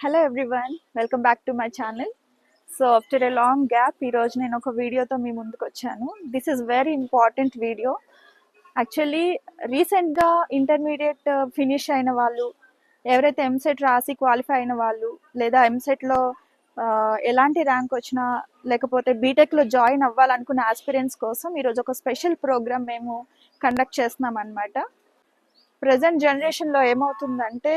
Hello everyone, welcome back to my channel. So after a long gap ఈరోజు నేను ఒక వీడియోతో మీ ముందుకు వచ్చాను. This is very important video. Actually రీసెంట్గా ఇంటర్మీడియట్ ఫినిష్ అయిన వాళ్ళు, ఎవరైతే ఎంసెట్ రాసి క్వాలిఫై అయిన వాళ్ళు, లేదా ఎంసెట్లో ఎలాంటి ర్యాంక్ వచ్చినా, లేకపోతే బీటెక్లో జాయిన్ అవ్వాలనుకున్న ఆస్పిరెంట్స్ కోసం ఈరోజు ఒక స్పెషల్ ప్రోగ్రామ్ మేము కండక్ట్ చేస్తున్నాం అనమాట. ప్రజెంట్ జనరేషన్లో ఏమవుతుందంటే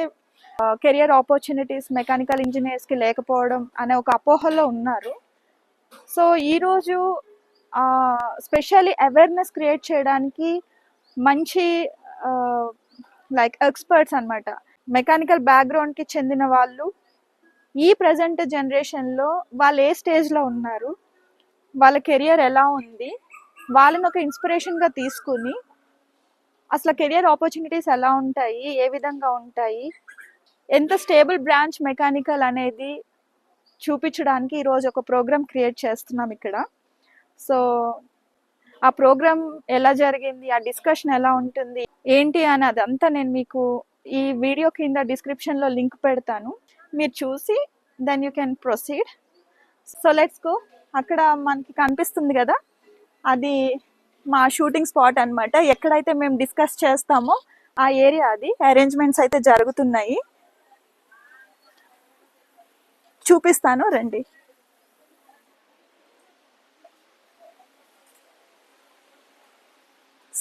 కెరియర్ ఆపర్చునిటీస్ మెకానికల్ ఇంజనీర్స్కి లేకపోవడం అనే ఒక అపోహలో ఉన్నారు. సో ఈరోజు స్పెషల్లీ అవేర్నెస్ క్రియేట్ చేయడానికి మంచి లైక్ ఎక్స్పర్ట్స్ అనమాట, మెకానికల్ బ్యాక్గ్రౌండ్కి చెందిన వాళ్ళు ఈ ప్రజెంట్ జనరేషన్లో వాళ్ళు ఏ స్టేజ్లో ఉన్నారు, వాళ్ళ కెరియర్ ఎలా ఉంది, వాళ్ళని ఒక ఇన్స్పిరేషన్గా తీసుకుని అసలు కెరియర్ ఆపర్చునిటీస్ ఎలా ఉంటాయి, ఏ విధంగా ఉంటాయి, ఎంత స్టేబుల్ బ్రాంచ్ మెకానికల్ అనేది చూపించడానికి ఈరోజు ఒక ప్రోగ్రామ్ క్రియేట్ చేస్తున్నాం ఇక్కడ. సో ఆ ప్రోగ్రామ్ ఎలా జరిగింది, ఆ డిస్కషన్ ఎలా ఉంటుంది ఏంటి అని అదంతా నేను మీకు ఈ వీడియో కింద డిస్క్రిప్షన్లో లింక్ పెడతాను, మీరు చూసి then you can proceed. So let's go. అక్కడ మనకి కనిపిస్తుంది కదా, అది మా షూటింగ్ స్పాట్ అనమాట. ఎక్కడైతే మేము డిస్కస్ చేస్తామో ఆ ఏరియా అది. అరేంజ్మెంట్స్ అయితే జరుగుతున్నాయి, చూపిస్తాను రండి.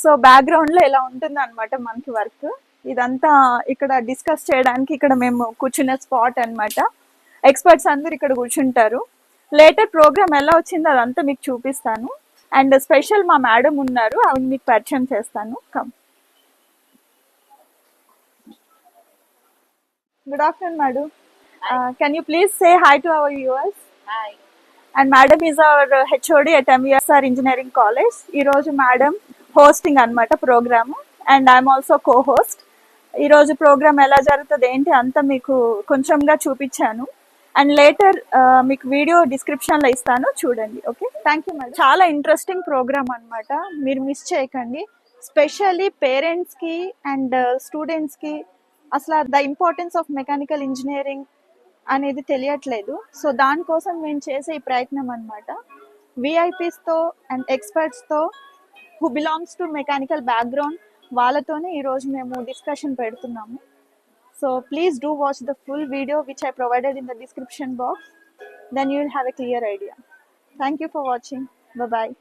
సో బ్యాక్గ్రౌండ్లో ఇలా ఉంటుంది అనమాట మనకి వర్క్. ఇదంతా ఇక్కడ డిస్కస్ చేయడానికి ఇక్కడ మేము కూర్చునే స్పాట్ అనమాట. ఎక్స్పర్ట్స్ అందరు ఇక్కడ కూర్చుంటారు. లేటర్ ప్రోగ్రామ్ ఎలా వచ్చిందో అదంతా మీకు చూపిస్తాను. అండ్ స్పెషల్ మా మేడం ఉన్నారు, అవి మీకు పరిచయం చేస్తాను. Come. Good afternoon madam. Can you please say hi to our viewers? Hi. And madam is our HOD at MVSR Engineering College. ఈ రోజు మేడం హోస్టింగ్ అన్నమాట ప్రోగ్రామ్, అండ్ ఐఎమ్ ఆల్సో కో-హోస్ట్. ఈరోజు ప్రోగ్రామ్ ఎలా జరుగుతుంది ఏంటి అంతా మీకు కొంచెంగా చూపించాను. అండ్ లేటర్ మీకు వీడియో డిస్క్రిప్షన్లో ఇస్తాను, చూడండి. Okay, thank you madam. చాలా ఇంట్రెస్టింగ్ ప్రోగ్రామ్ అనమాట, మీరు మిస్ చేయకండి. స్పెషల్లీ పేరెంట్స్కి అండ్ స్టూడెంట్స్కి అసలు the importance of mechanical engineering అనేది తెలియట్లేదు. సో దానికోసం మేము చేసే ఈ ప్రయత్నం అనమాట. విఐపీస్తో అండ్ ఎక్స్పర్ట్స్తో who belongs to mechanical background, వాళ్ళతోనే ఈరోజు మేము డిస్కషన్ పెడుతున్నాము. So please do watch the full video which I provided in the description box, then you will have a clear idea. Thank you for watching. Bye.